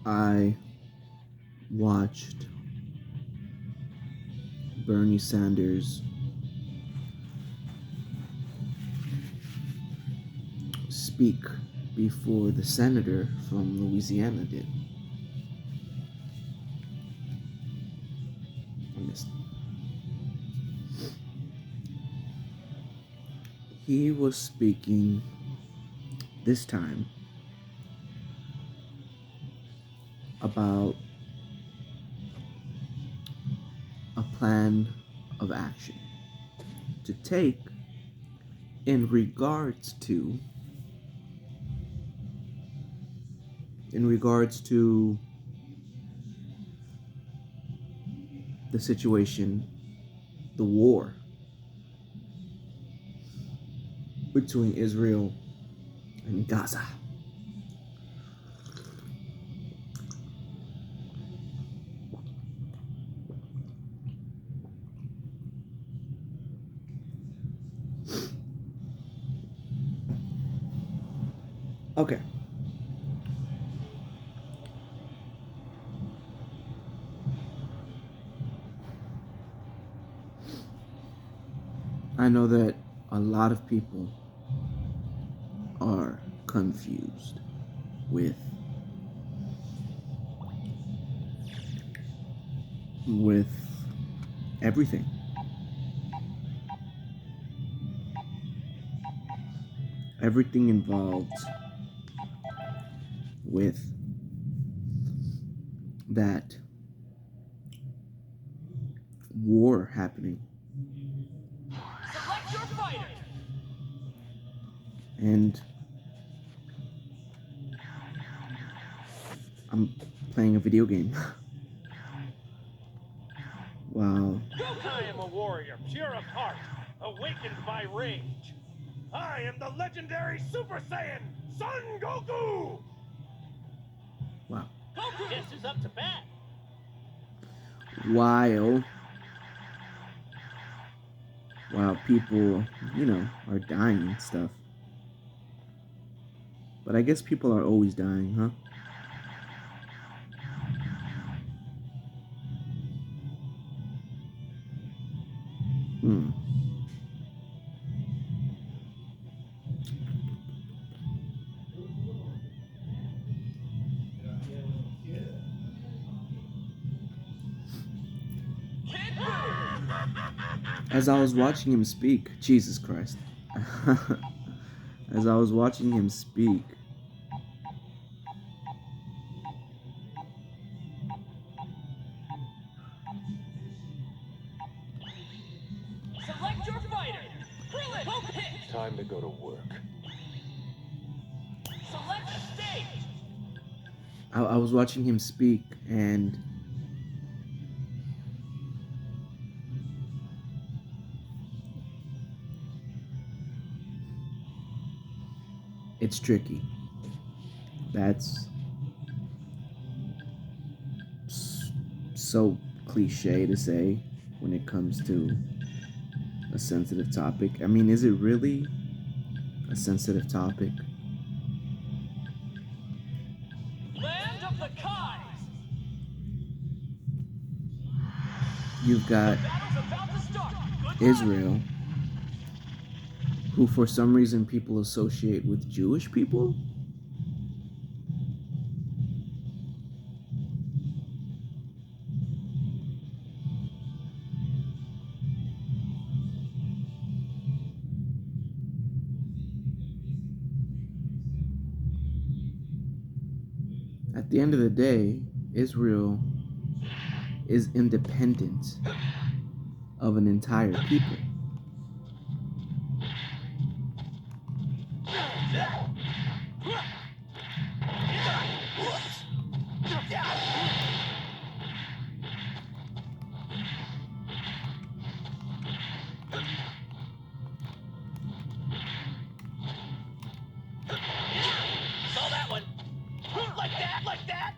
I watched Bernie Sanders speak before the senator from Louisiana did. I missed. He was speaking this time about a plan of action to take in regards to in regards to the situation, the war between Israel and Gaza. Okay. I know that a lot of people are confused with with everything. Everything involved with that war happening. Select your fighter. And I'm playing a video game. Wow. I am a warrior, pure of heart, awakened by rage. I am the legendary Super Saiyan, Son Goku! Wow. Goku! Guess who's up to bat? While people, are dying and stuff. But I guess people are always dying, huh? Hmm. As I was watching him speak, Jesus Christ. As I was watching him speak, Select your fighter! Krillin! Time to go to work. Select the stage! I was watching him speak, and it's tricky. That's so cliche to say when it comes to a sensitive topic. I mean, is it really a sensitive topic? Land of the Kais! You've got Battle's about to start! Israel, who for some reason people associate with Jewish people. At the end of the day, Israel is independent of an entire people. Saw that one! Like that, like that!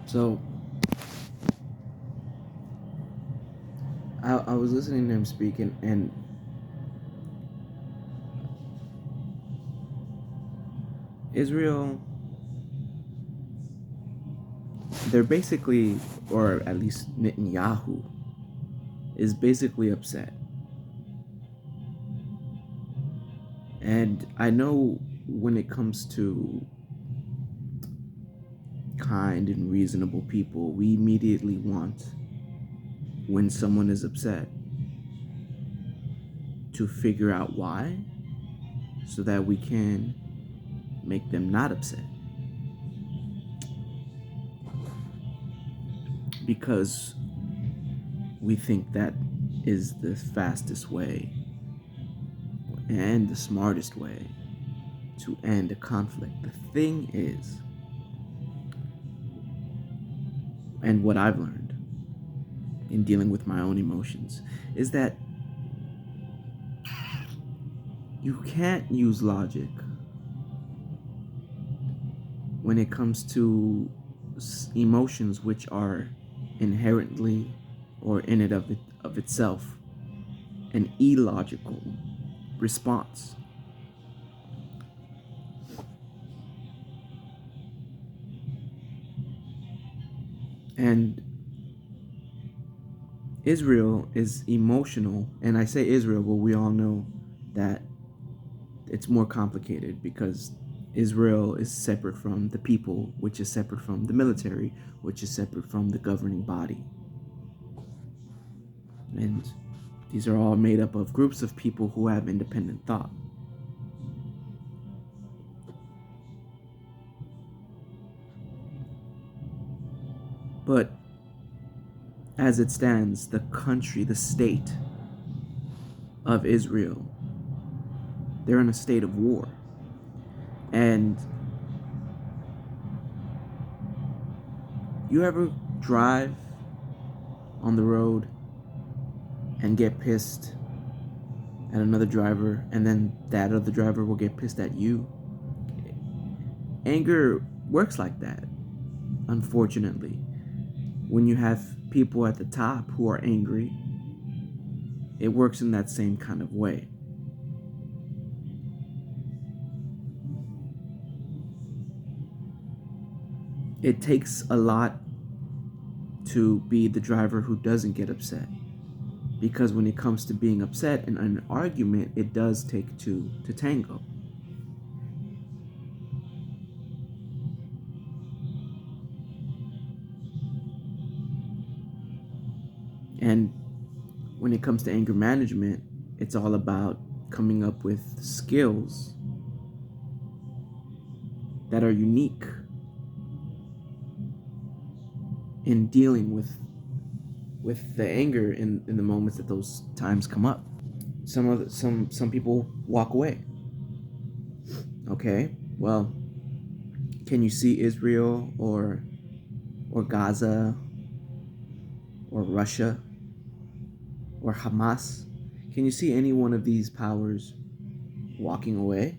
So I was listening to him speaking, and Israel, they're basically, or at least Netanyahu, is basically upset. And I know when it comes to kind and reasonable people, we immediately want, when someone is upset, to figure out why so that we can make them not upset. Because we think that is the fastest way and the smartest way to end a conflict. The thing is, and what I've learned in dealing with my own emotions, is that you can't use logic when it comes to emotions which are inherently, or in and of itself, an illogical response. And Israel is emotional, and I say Israel, but we all know that it's more complicated because Israel is separate from the people, which is separate from the military, which is separate from the governing body. And these are all made up of groups of people who have independent thought. But as it stands, the country, the state of Israel, they're in a state of war. And you ever drive on the road and get pissed at another driver, and then that other driver will get pissed at you? Anger works like that, unfortunately. When you have people at the top who are angry, it works in that same kind of way. It takes a lot to be the driver who doesn't get upset, because when it comes to being upset in an argument, it does take two to tango. And when it comes to anger management, it's all about coming up with skills that are unique in dealing with the anger in the moments that those times come up. Some people walk away. Okay, well, can you see Israel or Gaza or Russia or Hamas? Can you see any one of these powers walking away?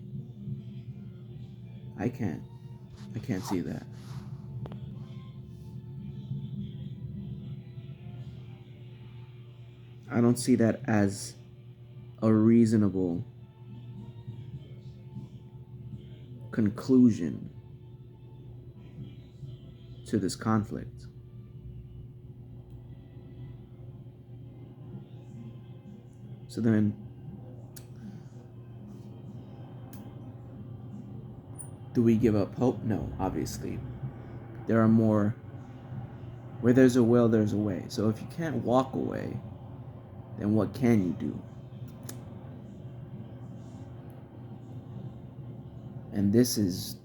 I can't. I can't see that. I don't see that as a reasonable conclusion to this conflict. So then, do we give up hope? No, obviously. There are more. Where there's a will, there's a way. So if you can't walk away, then what can you do? And this is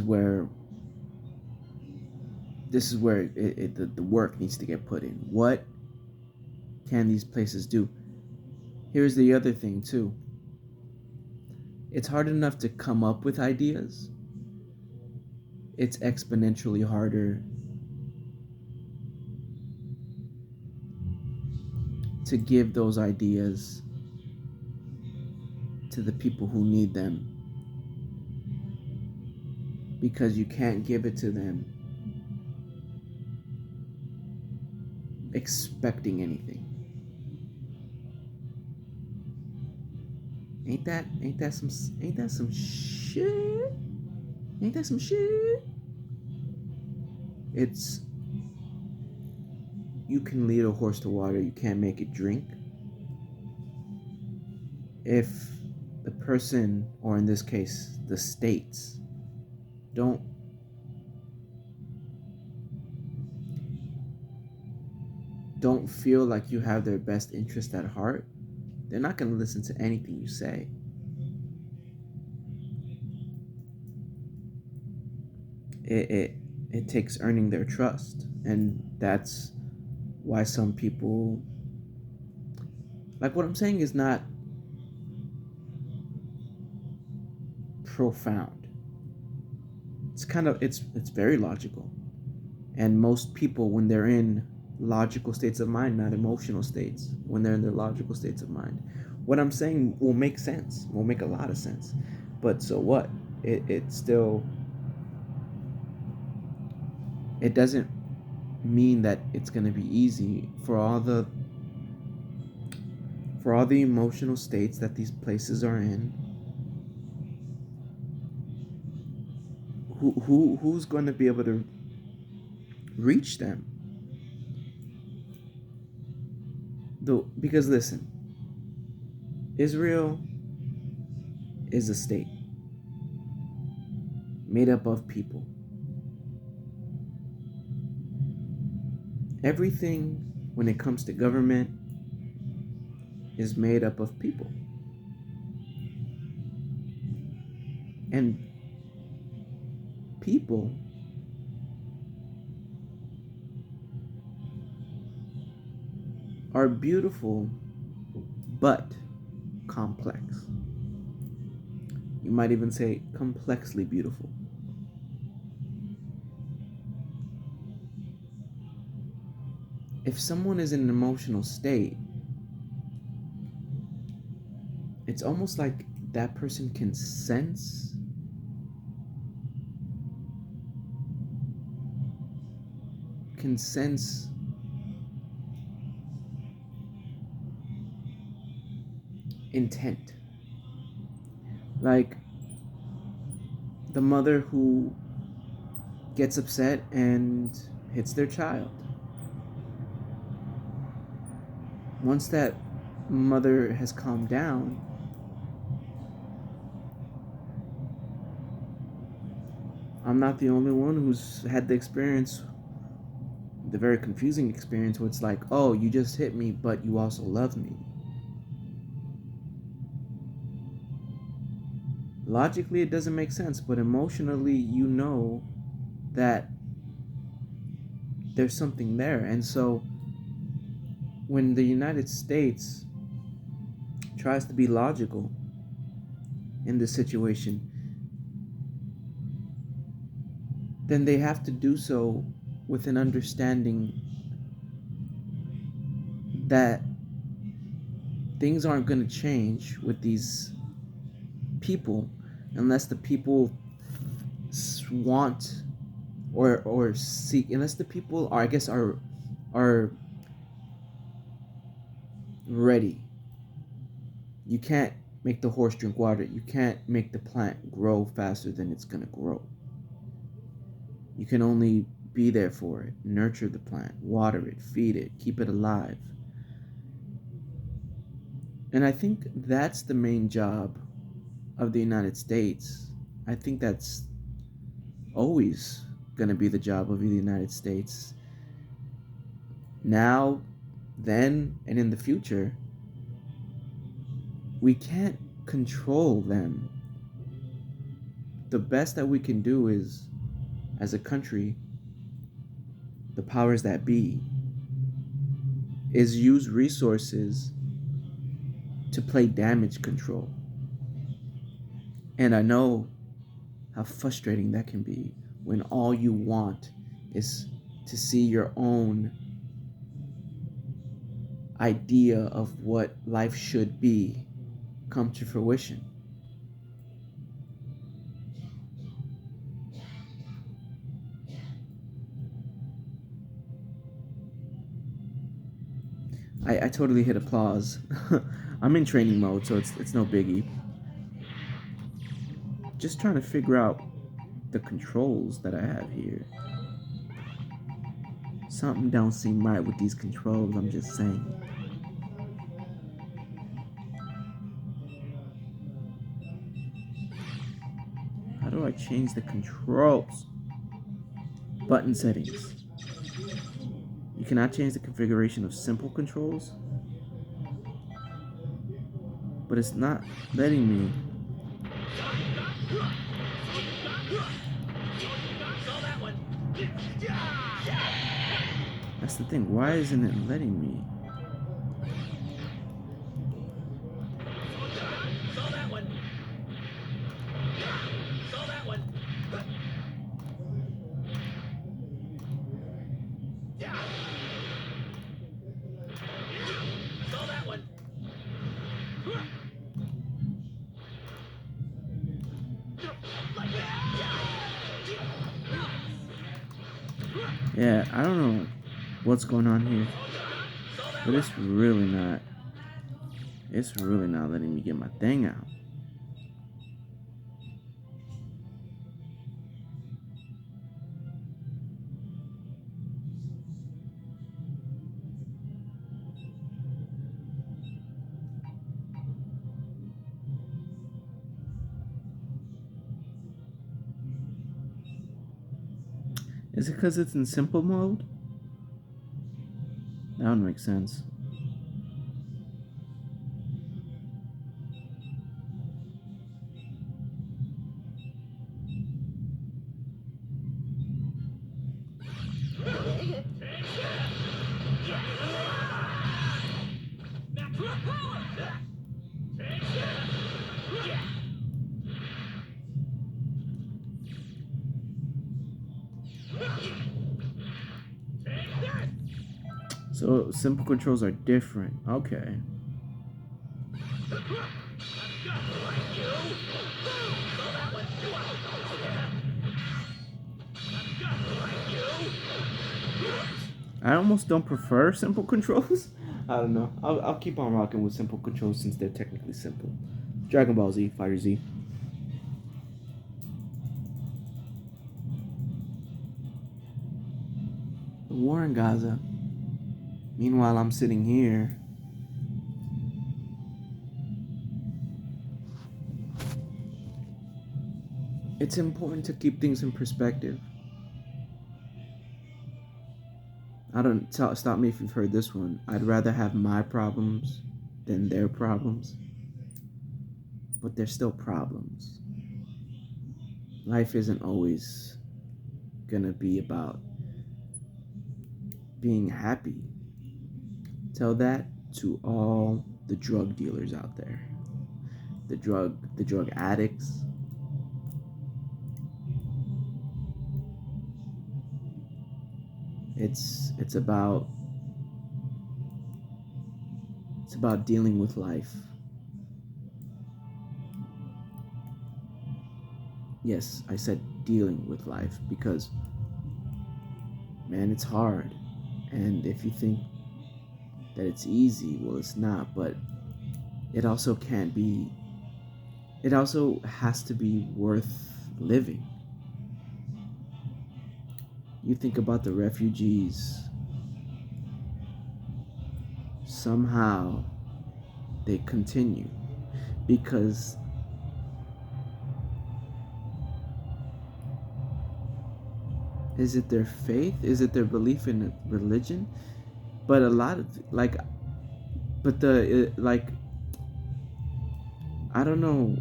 where the work needs to get put in. What can these places do? Here's the other thing too. It's hard enough to come up with ideas. It's exponentially harder to give those ideas to the people who need them, because you can't give it to them expecting anything. Ain't that some shit? Ain't that some shit? It's you can lead a horse to water, you can't make it drink. If the person, or in this case, the states, don't feel like you have their best interest at heart, they're not going to listen to anything you say. It takes earning their trust, and that's why some people, like, what I'm saying is not profound. It's very logical, and most people, when they're in logical states of mind, not emotional states, when they're in their logical states of mind, what I'm saying will make sense, will make a lot of sense. But so what? It still, it doesn't mean that it's going to be easy for all the emotional states that these places are in. Who's going to be able to reach them? Though, because listen, Israel is a state made up of people. Everything when it comes to government is made up of people. And people are beautiful but complex. You might even say complexly beautiful. If someone is in an emotional state, it's almost like that person can sense intent. Like the mother who gets upset and hits their child. Once that mother has calmed down, I'm not the only one who's had the experience, the very confusing experience where it's like, oh, you just hit me, but you also love me. Logically, it doesn't make sense, but emotionally, you know that there's something there. And so when the United States tries to be logical in this situation, then they have to do so with an understanding that things aren't going to change with these people unless the people want or seek, unless the people are, I guess, are ready. You can't make the horse drink water. You can't make the plant grow faster than it's going to grow. You can only be there for it, nurture the plant, water it, feed it, keep it alive. And I think that's the main job of the United States. I think that's always going to be the job of the United States. Now, then, and in the future, we can't control them. The best that we can do is, as a country, the powers that be, is use resources to play damage control. And I know how frustrating that can be when all you want is to see your own idea of what life should be come to fruition. I totally hit applause. I'm in training mode, so it's no biggie. Just trying to figure out the controls that I have here. Something don't seem right with these controls, I'm just saying. How do I change the controls? Button settings. You cannot change the configuration of simple controls, but it's not letting me. That's the thing. Why isn't it letting me? Yeah, I don't know what's going on here, but it's really not. It's really not letting me get my thing out. Is it because it's in simple mode? That would make sense. So simple controls are different. Okay. I almost don't prefer simple controls. I don't know. I'll keep on rocking with simple controls since they're technically simple. Dragon Ball Z, Fighter Z. The war in Gaza. Meanwhile, I'm sitting here. It's important to keep things in perspective. I don't stop me if you've heard this one. I'd rather have my problems than their problems, but they're still problems. Life isn't always gonna be about being happy. Tell that to all the drug dealers out there, the drug addicts. It's about dealing with life. Yes, I said dealing with life because man, it's hard. And if you think that it's easy, well, it's not, but it also can't be, it also has to be worth living. You think about the refugees, somehow they continue because is it their faith? Is it their belief in religion? But a lot of I don't know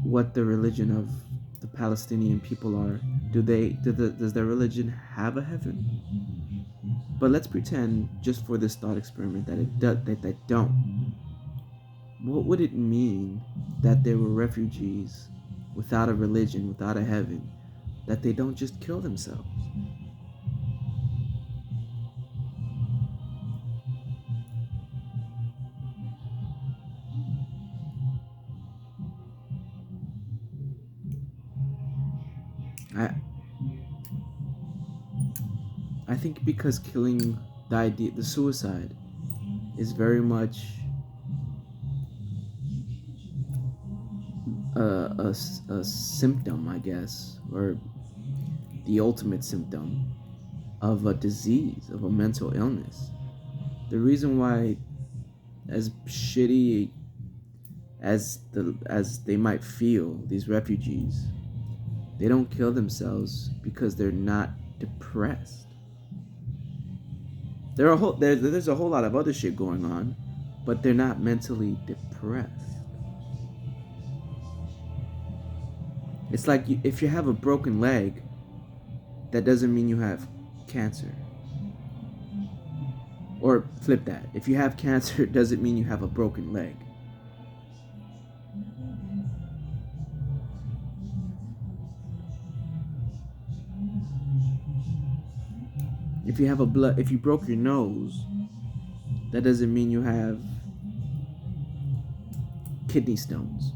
what the religion of the Palestinian people are. Does their religion have a heaven? But let's pretend, just for this thought experiment, that they don't. What would it mean that there were refugees without a religion, without a heaven, that they don't just kill themselves? I I think because killing the suicide is very much a symptom, I guess, or the ultimate symptom of a disease, of a mental illness. The reason why, as shitty as they might feel, these refugees, they don't kill themselves because they're not depressed. There's a whole lot of other shit going on, but they're not mentally depressed. It's like if you have a broken leg, that doesn't mean you have cancer. Or flip that. If you have cancer, it doesn't mean you have a broken leg. If you broke your nose, that doesn't mean you have kidney stones.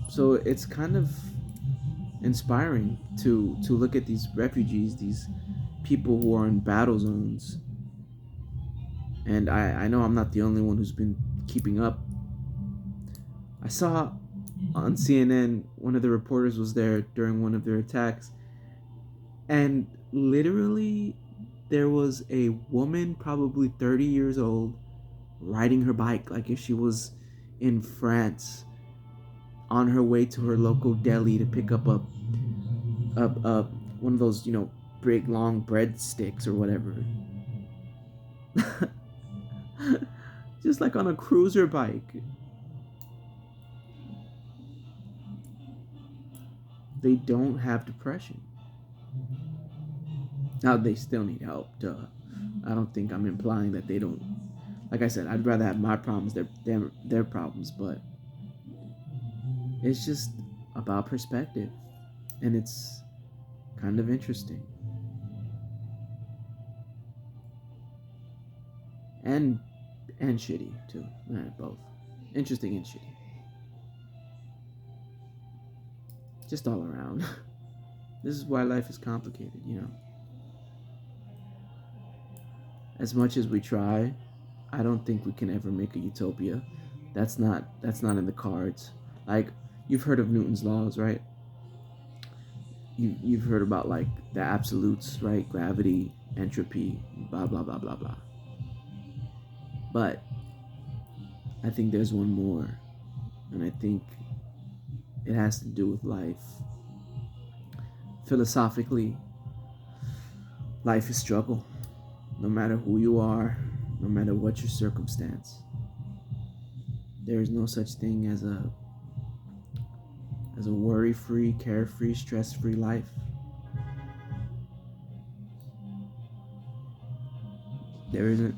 So it's kind of inspiring to look at these refugees, these people who are in battle zones. And I know I'm not the only one who's been keeping up. I saw on CNN, one of the reporters was there during one of their attacks, and literally there was a woman, probably 30 years old, riding her bike like if she was in France, on her way to her local deli to pick up a one of those, big long breadsticks or whatever. Just like on a cruiser bike. They don't have depression. Now, they still need help, duh. I don't think I'm implying that they don't. Like I said, I'd rather have my problems than their problems, but it's just about perspective, and it's kind of interesting. And shitty, too. Both. Interesting and shitty. Just all around. This is why life is complicated, As much as we try, I don't think we can ever make a utopia. That's not in the cards. Like, you've heard of Newton's laws, right? You've heard about like the absolutes, right? Gravity, entropy, blah blah blah blah blah. But I think there's one more, and I think it has to do with life. Philosophically, life is struggle. No matter who you are, no matter what your circumstance, there is no such thing as a worry-free, carefree, stress-free life. There isn't.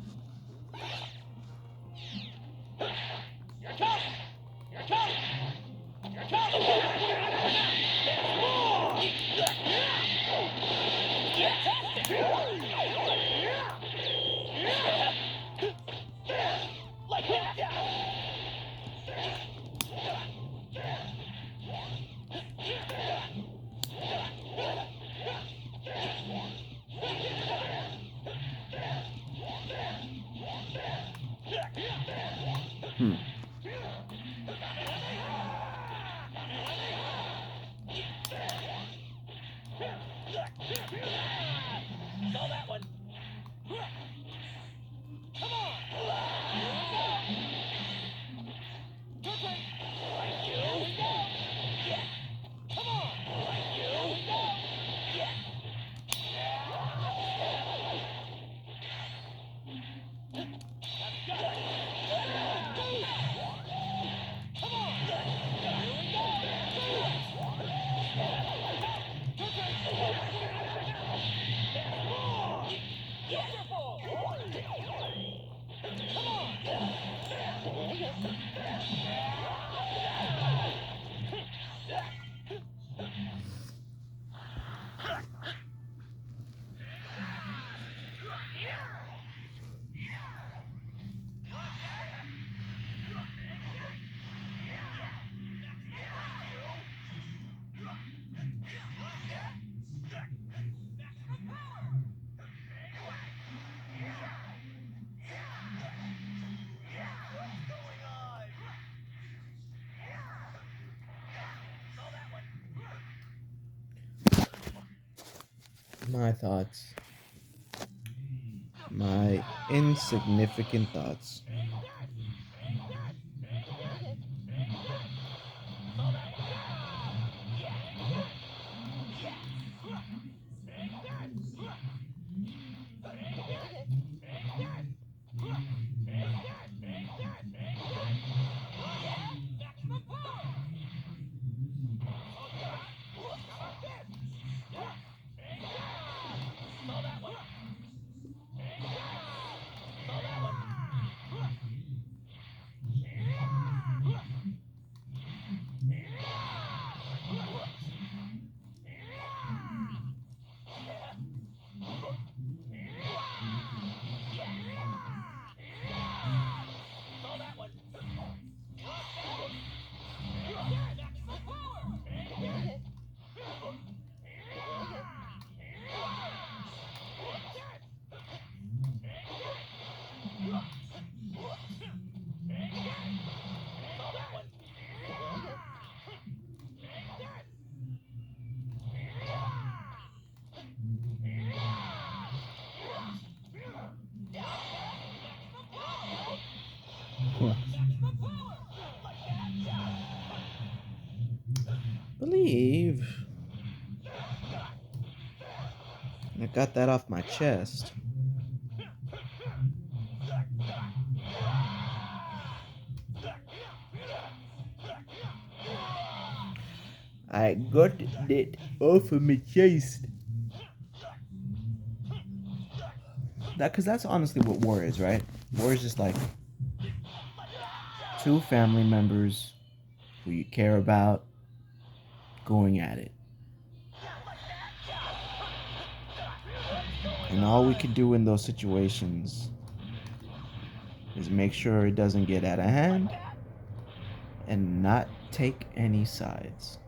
My thoughts. My insignificant thoughts. Believe. I got that off my chest. I got that off of my chest. Because that's honestly what war is, right? War is just like two family members who you care about going at it. And all we can do in those situations is make sure it doesn't get out of hand and not take any sides.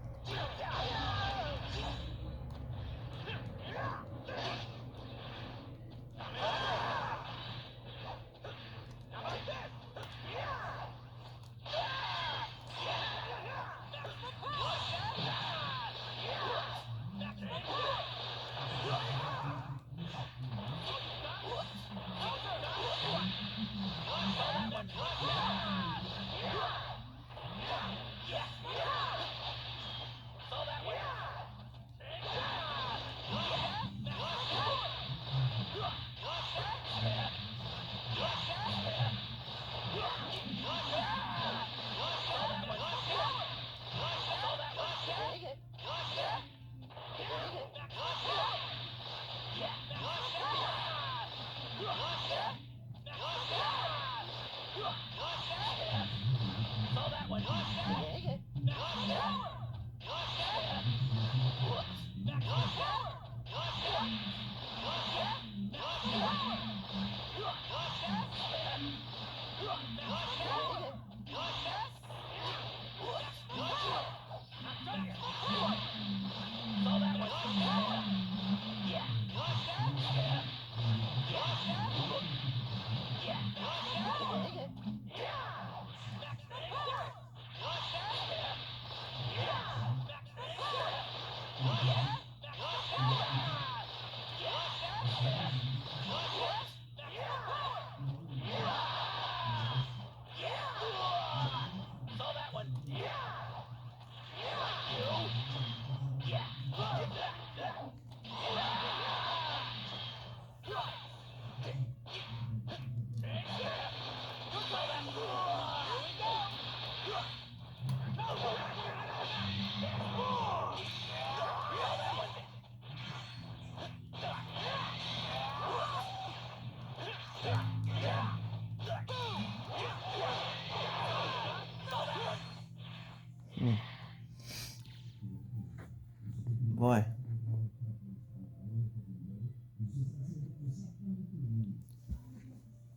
Boy.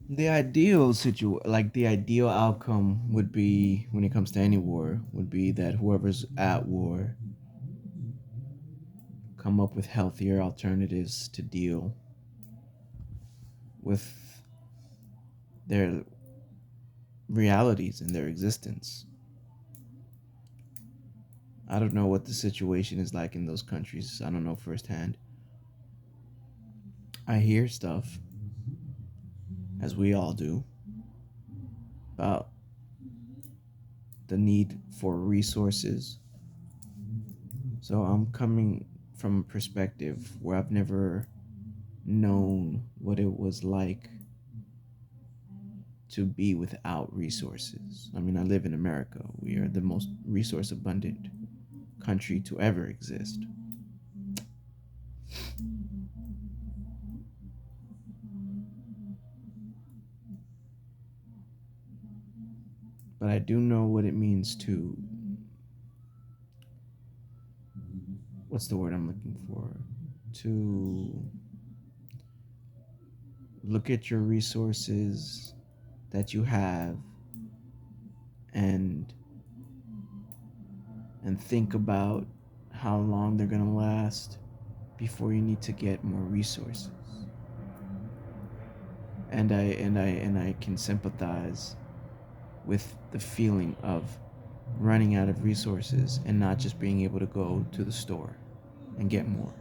The the ideal outcome would be, when it comes to any war, would be that whoever's at war come up with healthier alternatives to deal with their realities and their existence. I don't know what the situation is like in those countries. I don't know firsthand. I hear stuff, as we all do, about the need for resources. So I'm coming from a perspective where I've never known what it was like to be without resources. I mean, I live in America. We are the most resource abundant country to ever exist. But I do know what it means to, what's the word I'm looking for? To look at your resources that you have and think about how long they're going to last before you need to get more resources. And I can sympathize with the feeling of running out of resources and not just being able to go to the store and get more.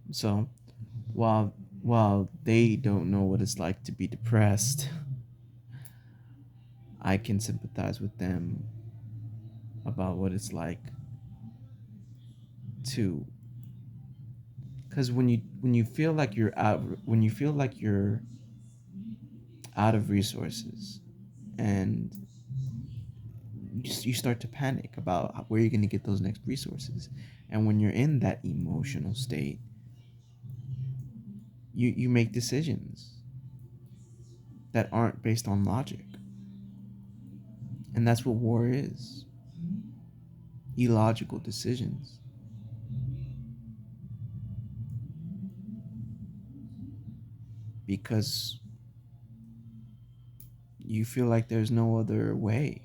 So, while they don't know what it's like to be depressed, I can sympathize with them about what it's like to, because when you feel like you're out when you feel like you're out of resources, and you start to panic about where you're going to get those next resources. And when you're in that emotional state, you make decisions that aren't based on logic. And that's what war is: illogical decisions. Because you feel like there's no other way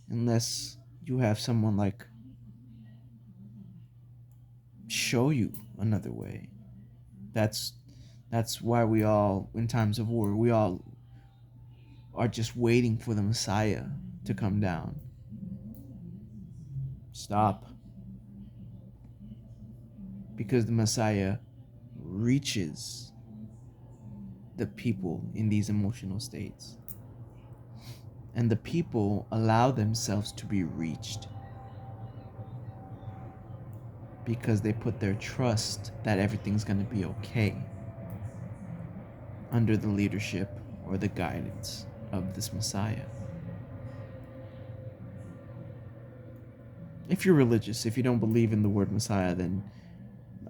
unless you have someone like show you another way. That's that's why we all, in times of war, we all are just waiting for the Messiah to come down. Stop. Because the Messiah reaches the people in these emotional states. And the people allow themselves to be reached because they put their trust that everything's going to be okay under the leadership or the guidance of this Messiah. If you're religious, if you don't believe in the word Messiah, then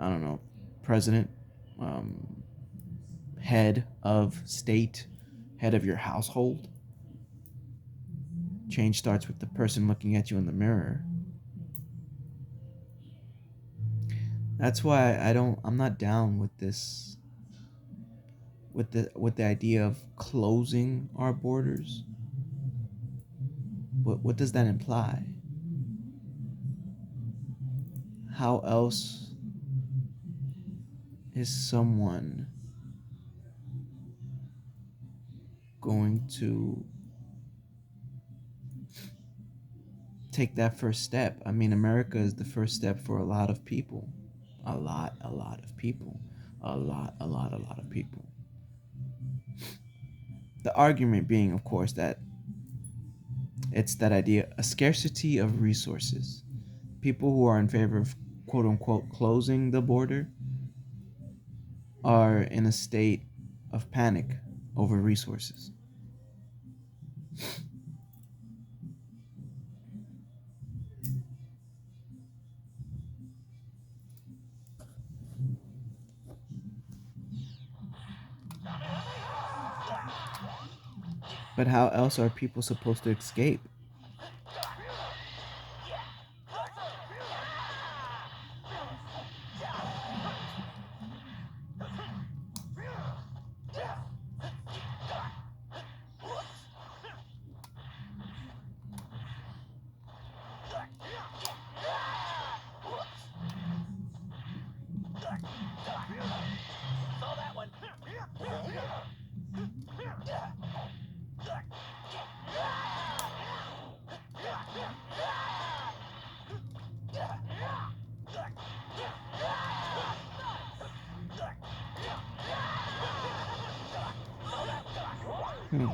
I don't know, president, um, head of state, head of your household. Change starts with the person looking at you in the mirror. That's why I'm not down with this, with the idea of closing our borders. What does that imply? How else is someone going to take that first step? I mean, America is the first step for a lot of people. A lot of people. A lot of people. The argument being, of course, that it's that idea, a scarcity of resources. People who are in favor of quote unquote closing the border are in a state of panic over resources. But how else are people supposed to escape? Hmm.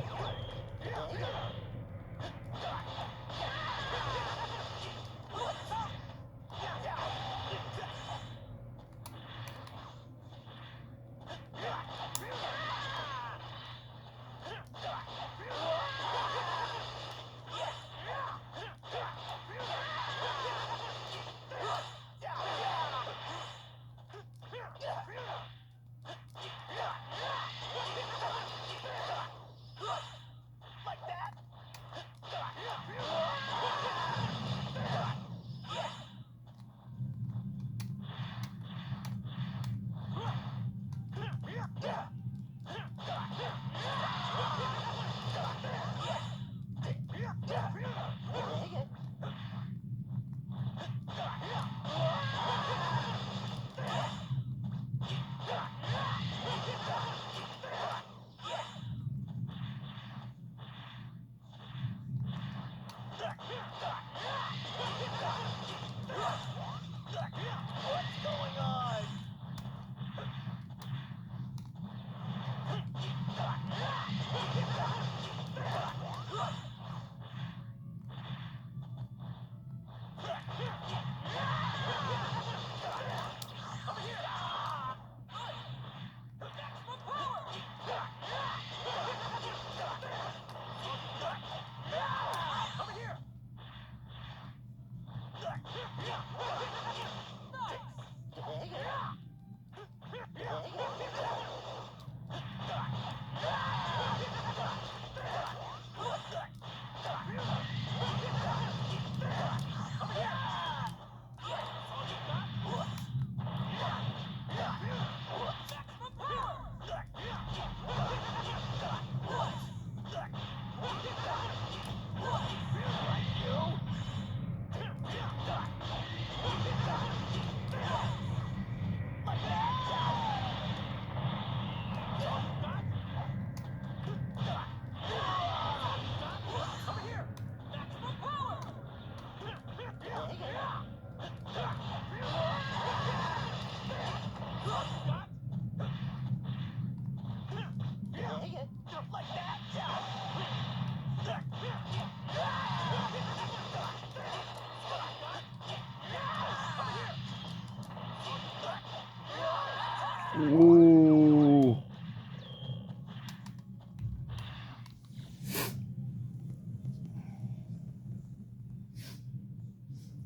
Ooh.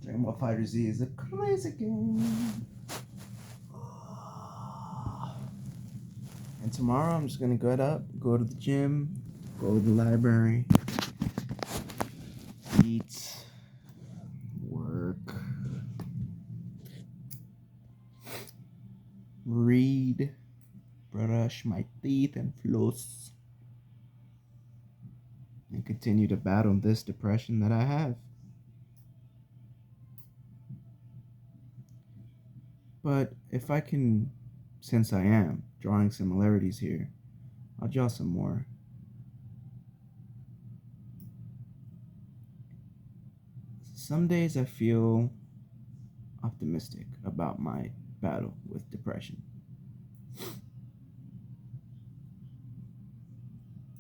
Dragon Ball Fighter Z is a crazy game. And tomorrow I'm just gonna get up, go to the gym, go to the library, eat, work, read, brush my teeth and floss, and continue to battle this depression that I have. But if I can, since I am drawing similarities here, I'll draw some more. Some days I feel optimistic about my battle with depression.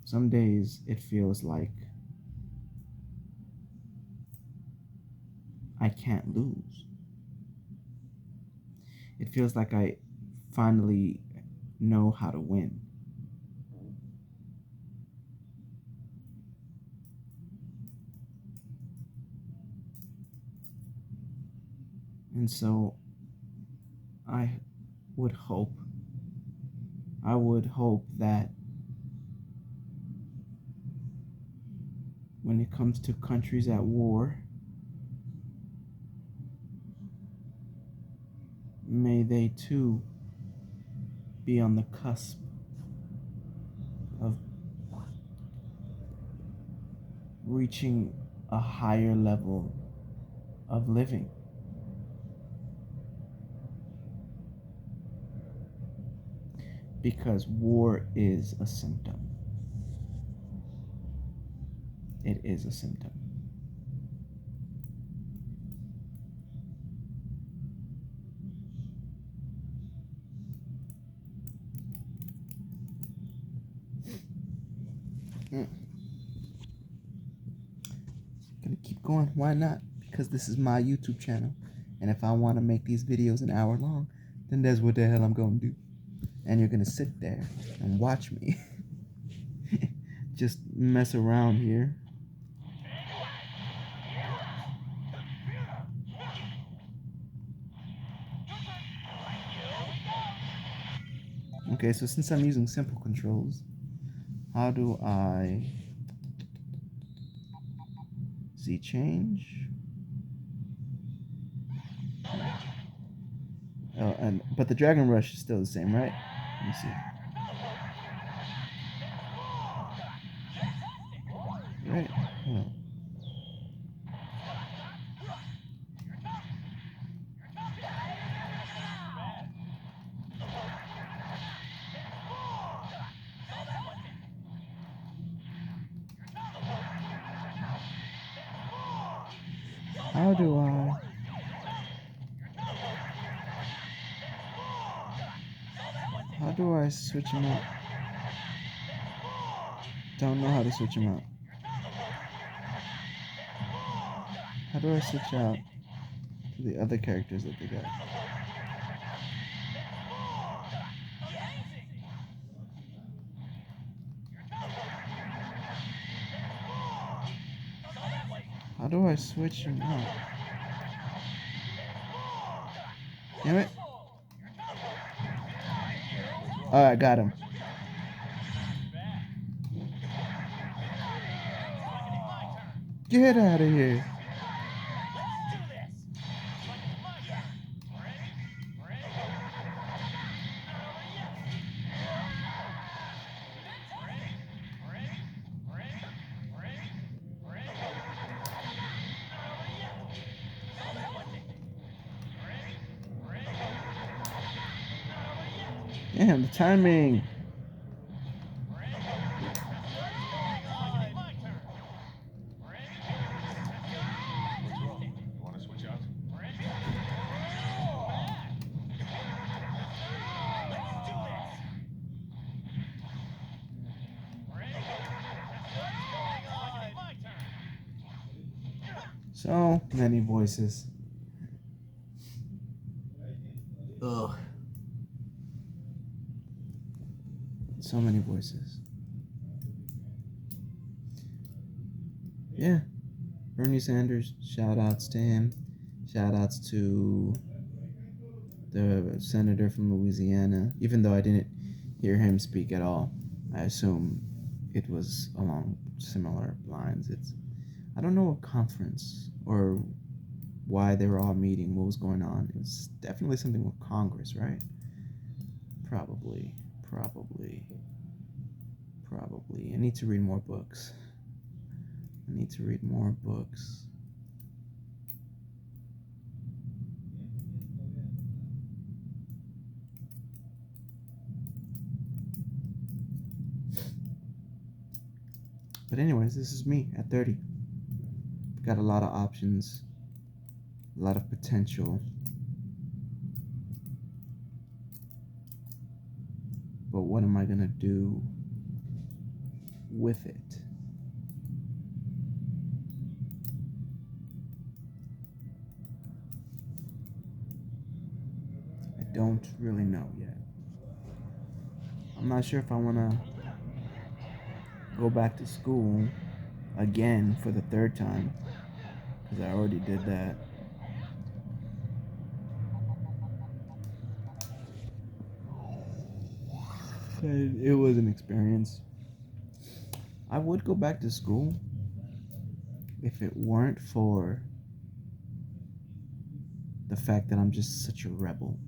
Some days it feels like I can't lose. It feels like I finally know how to win. And so I would hope, I would hope that when it comes to countries at war, may they too be on the cusp of reaching a higher level of living. Because war is a symptom. It is a symptom. Mm. Gonna keep going. Why not? Because this is my YouTube channel. And if I want to make these videos an hour long, then that's what the hell I'm gonna do. And you're gonna sit there and watch me just mess around here. Okay, so since I'm using simple controls, how do I Z change? Oh, but the Dragon Rush is still the same, right? Let me see. Right. Oh. How do I? How do I switch them out? Don't know how to switch them out. How do I switch out to the other characters that they got? How do I switch them out? Damn it. Alright, got him. Get out of here. Damn, the timing. So many voices. Ugh. So many voices. Yeah. Bernie Sanders, shout outs to him. Shout outs to the senator from Louisiana. Even though I didn't hear him speak at all, I assume it was along similar lines. I don't know what conference or why they were all meeting, what was going on. It was definitely something with Congress, right? Probably. I need to read more books. But anyways, this is me at 30. Got a lot of options, a lot of potential. But what am I gonna do with it? I don't really know yet. I'm not sure if I wanna go back to school again for the third time, because I already did that. It was an experience. I would go back to school if it weren't for the fact that I'm just such a rebel.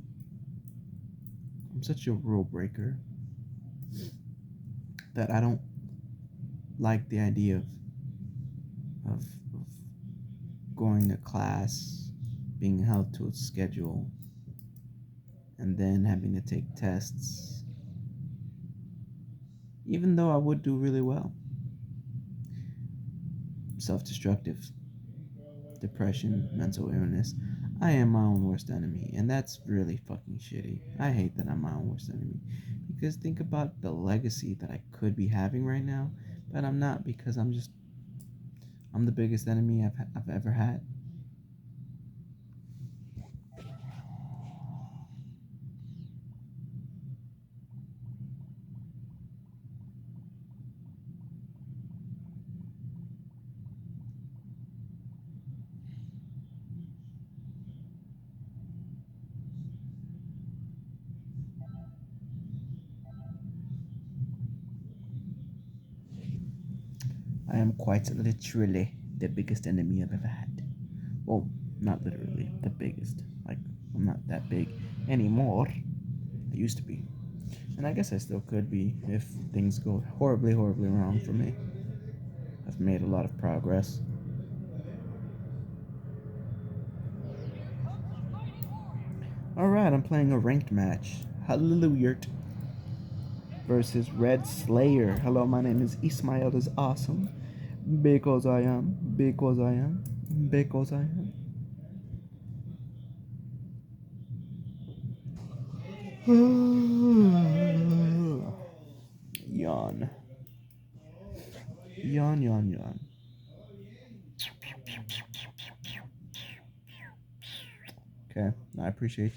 I'm such a rule breaker that I don't like the idea of going to class, being held to a schedule, and then having to take tests, even though I would do really well. Self-destructive, depression, mental illness. I am my own worst enemy, and that's really fucking shitty. I hate that I'm my own worst enemy, because think about the legacy that I could be having right now But I'm not because I'm the biggest enemy I've ever had. I am quite literally the biggest enemy I've ever had. Well, not literally the biggest. Like, I'm not that big anymore. I used to be. And I guess I still could be if things go horribly, horribly wrong for me. I've made a lot of progress. Alright, I'm playing a ranked match. Hallelujah. Versus Red Slayer. Hello, my name is Ismail is awesome. Because I am. Because I am. Because I am. Yawn. Yawn, yawn, yawn. Okay, I appreciate.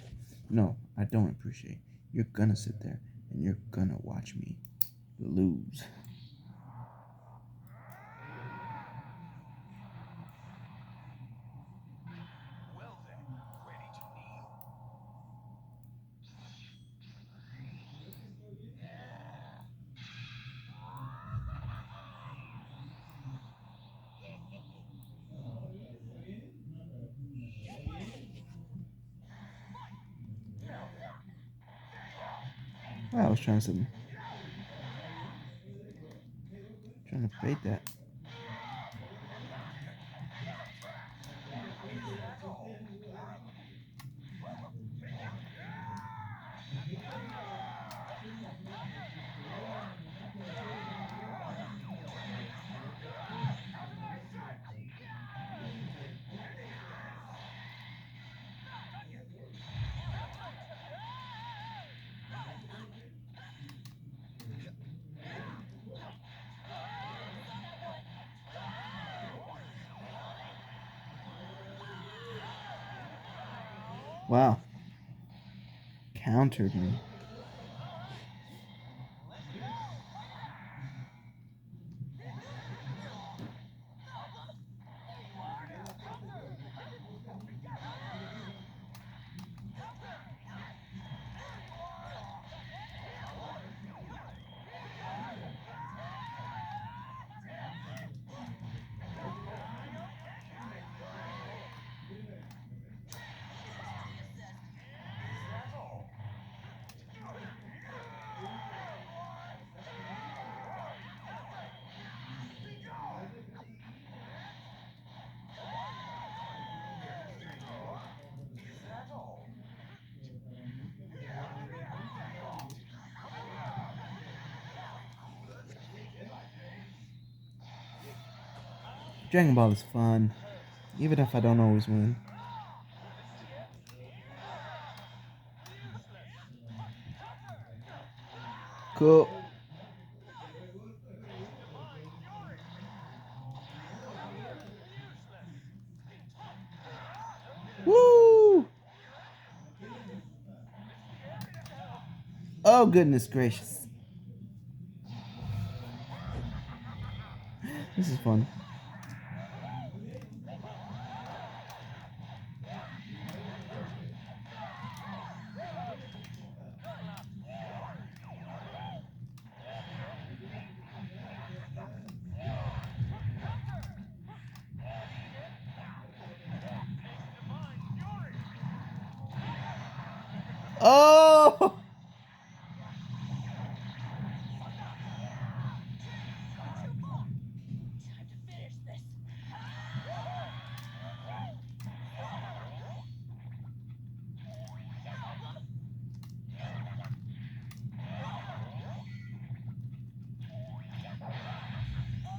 No, I don't appreciate. You're gonna sit there and you're gonna watch me lose. Well then, ready to kneel? Wow, I was trying to bait that. Wow, countered me. Dragon Ball is fun, even if I don't always win. Cool. Woo! Oh, goodness gracious. This is fun. Oh!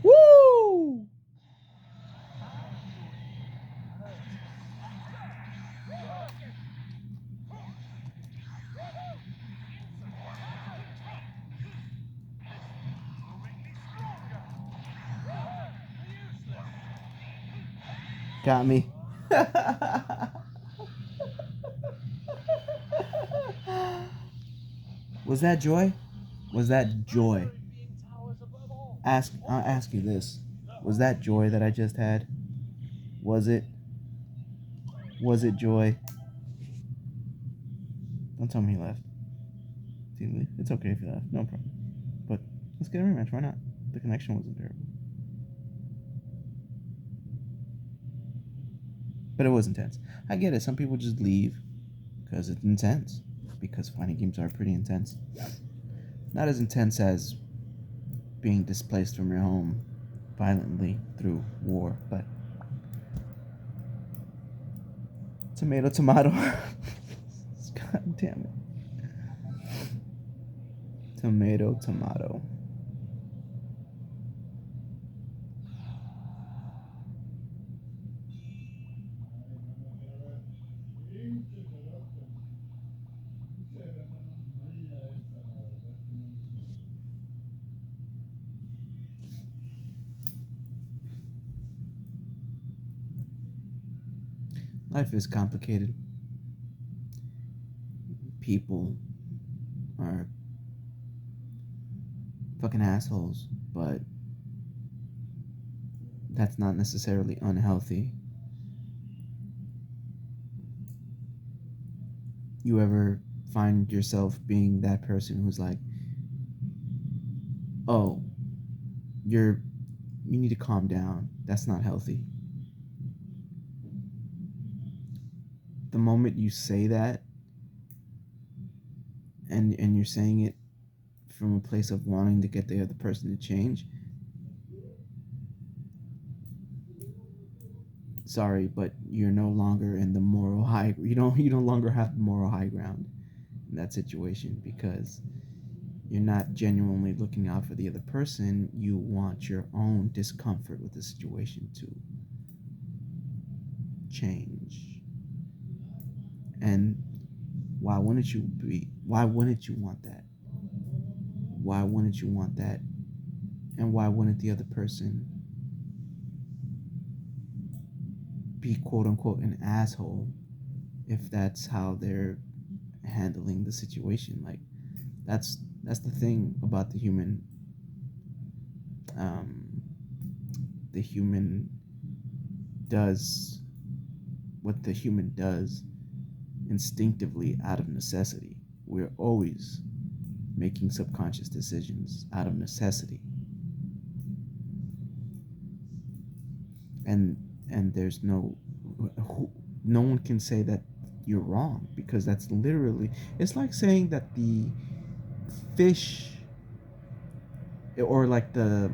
Woo! Got me. Was that joy? Was that joy? I'll ask you this. Was that joy that I just had? Was it? Was it joy? Don't tell me he left. It's okay if he left. No problem. But let's get a rematch. Why not? The connection wasn't terrible. But it was intense. I get it. Some people just leave because it's intense. Because fighting games are pretty intense. Not as intense as being displaced from your home violently through war, but tomato, tomato. God damn it. Tomato, tomato. Life is complicated. People are fucking assholes, but that's not necessarily unhealthy. You ever find yourself being that person who's like, oh, you need to calm down. That's not healthy. The moment you say that, and you're saying it from a place of wanting to get the other person to change, sorry, but you're no longer in the moral high. You no longer have the moral high ground in that situation, because you're not genuinely looking out for the other person. You want your own discomfort with the situation to change. And why wouldn't you want that? Why wouldn't you want that? And why wouldn't the other person be quote unquote an asshole if that's how they're handling the situation? Like, that's the thing about the human. The human does what the human does instinctively out of necessity. We're always making subconscious decisions out of necessity. And there's no one can say that you're wrong, because that's literally, it's like saying that the fish, or like let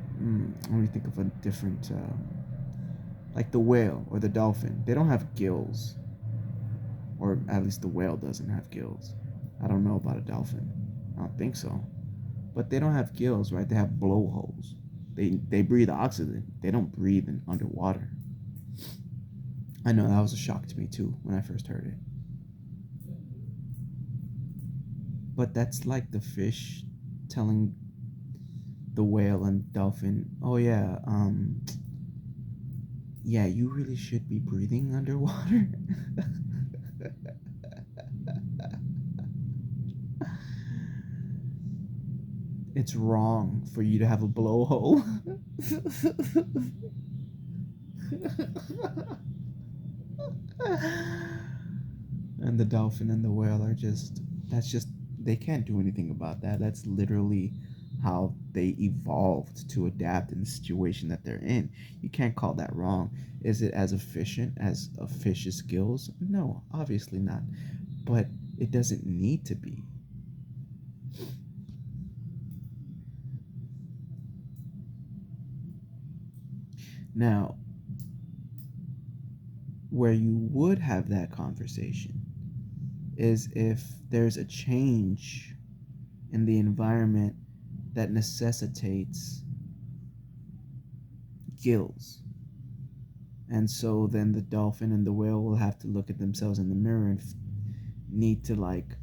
me think of a different like the whale or the dolphin. They don't have gills, or at least the whale doesn't have gills. I don't know about a dolphin. I don't think so. But they don't have gills, right? They have blowholes. They breathe oxygen. They don't breathe in underwater. I know that was a shock to me too when I first heard it. But that's like the fish telling the whale and dolphin, "Oh yeah, yeah, you really should be breathing underwater." It's wrong for you to have a blowhole. And the dolphin and the whale are they can't do anything about that. That's literally how they evolved to adapt in the situation that they're in. You can't call that wrong. Is it as efficient as a fish's skills? No, obviously not. But it doesn't need to be. Now, where you would have that conversation is if there's a change in the environment that necessitates gills. And so then the dolphin and the whale will have to look at themselves in the mirror and need to like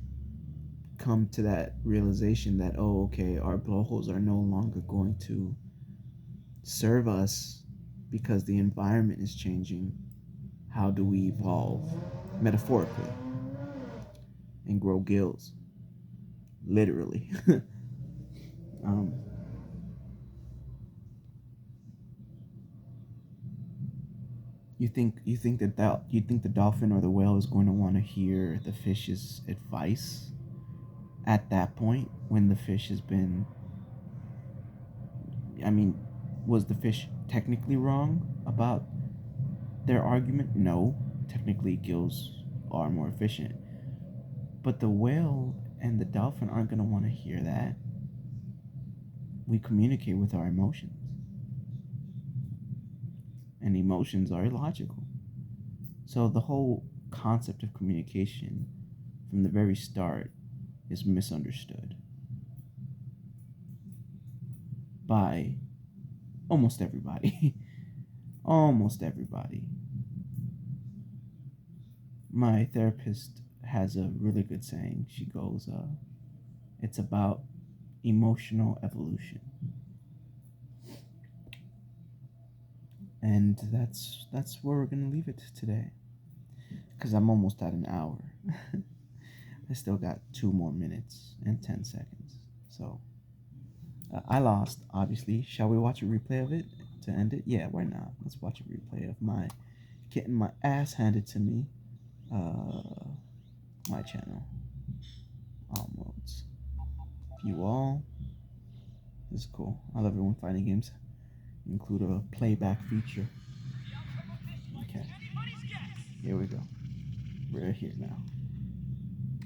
come to that realization that, oh, okay, our blowholes are no longer going to serve us because the environment is changing. how do we evolve metaphorically and grow gills, literally. um, you think the dolphin or the whale is going to want to hear the fish's advice at that point when the fish has been, I mean, was the fish technically wrong about their argument? No, technically gills are more efficient, but the whale and the dolphin aren't going to want to hear that. We communicate with our emotions, and emotions are illogical. So the whole concept of communication from the very start is misunderstood by almost everybody. Almost everybody. My therapist has a really good saying. She goes, it's about emotional evolution. And that's where we're gonna leave it today. Because I'm almost at an hour. I still got 2 more minutes and 10 seconds. So I lost, obviously. Shall we watch a replay of it to end it? Yeah, why not? Let's watch a replay of my getting my ass handed to me. My channel. All modes. View all. This is cool. I love it when fighting games include a playback feature. Okay. Here we go. We're here now.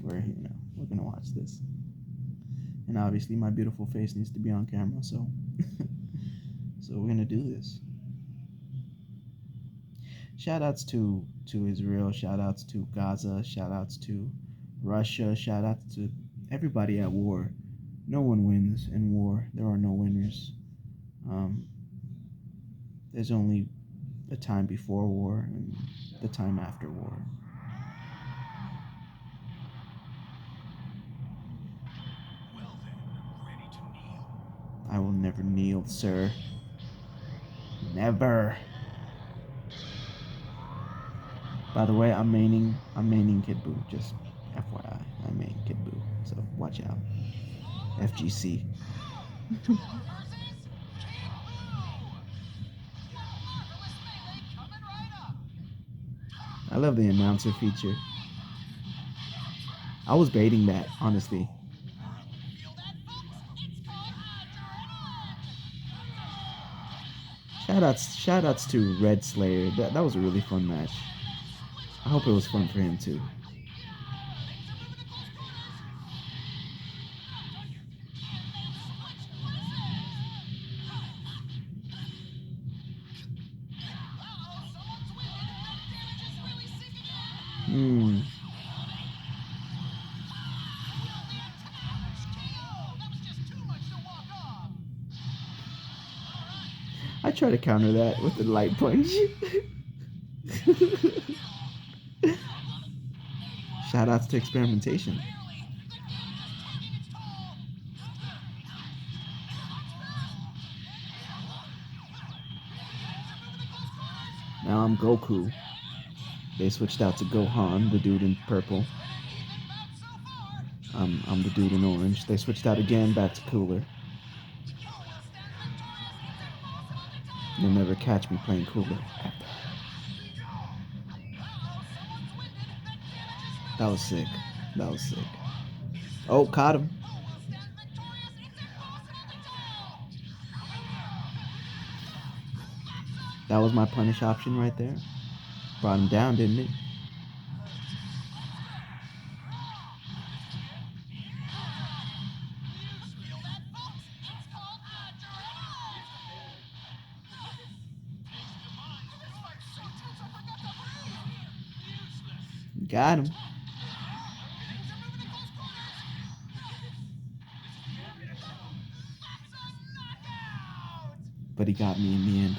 We're here now. We're gonna watch this. And obviously my beautiful face needs to be on camera, so so we're gonna do this. Shout outs to Israel, shout outs to Gaza, shout outs to Russia, shout outs to everybody at war. No one wins in war. There are no winners. There's only the time before war and the time after war. Well then, ready to kneel. I will never kneel, sir. Never. By the way, I'm maining Kid Buu. Just FYI, I main Kid Buu. So watch out. FGC. I love the announcer feature. I was baiting that, honestly. Shout outs to Red Slayer. That was a really fun match. I hope it was fun for him too. I try to counter that with the light punch. Shout outs to experimentation. Now I'm Goku. They switched out to Gohan, the dude in purple. I'm the dude in orange. They switched out again, back to Cooler. You'll never catch me playing Cooler. That was sick. That was sick. Oh, caught him. That was my punish option right there. Brought him down, didn't it? Got him. But he got me in the end.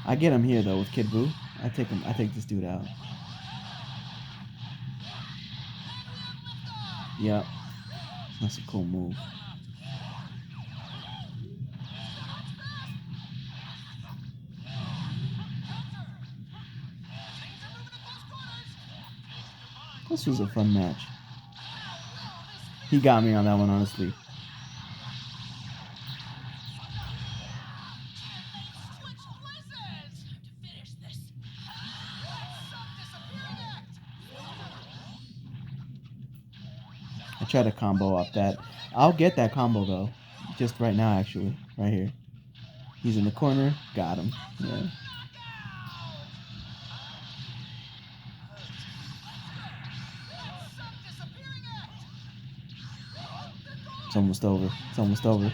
I get him here though with Kid Buu. I take this dude out. Yep. That's a cool move. This was a fun match. He got me on that one, honestly. I tried to combo up that. I'll get that combo though. Just right now, actually. Right here. He's in the corner. Got him. Yeah. It's almost over. It's almost over.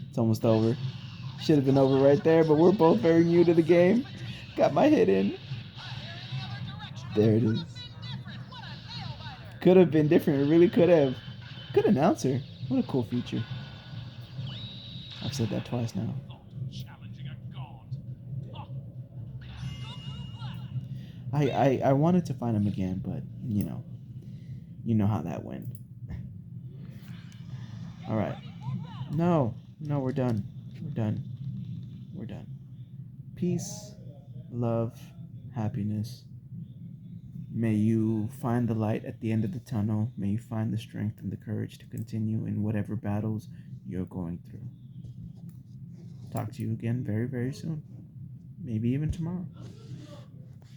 It's almost over. Should have been over right there, but we're both very new to the game. Got my hit in. There it is. Could have been different. It really could have. Good announcer. What a cool feature. I've said that twice now. I wanted to find him again, but you know how that went. All right. No, we're done. We're done. We're done. Peace, love, happiness. May you find the light at the end of the tunnel. May you find the strength and the courage to continue in whatever battles you're going through. Talk to you again very, very soon. Maybe even tomorrow.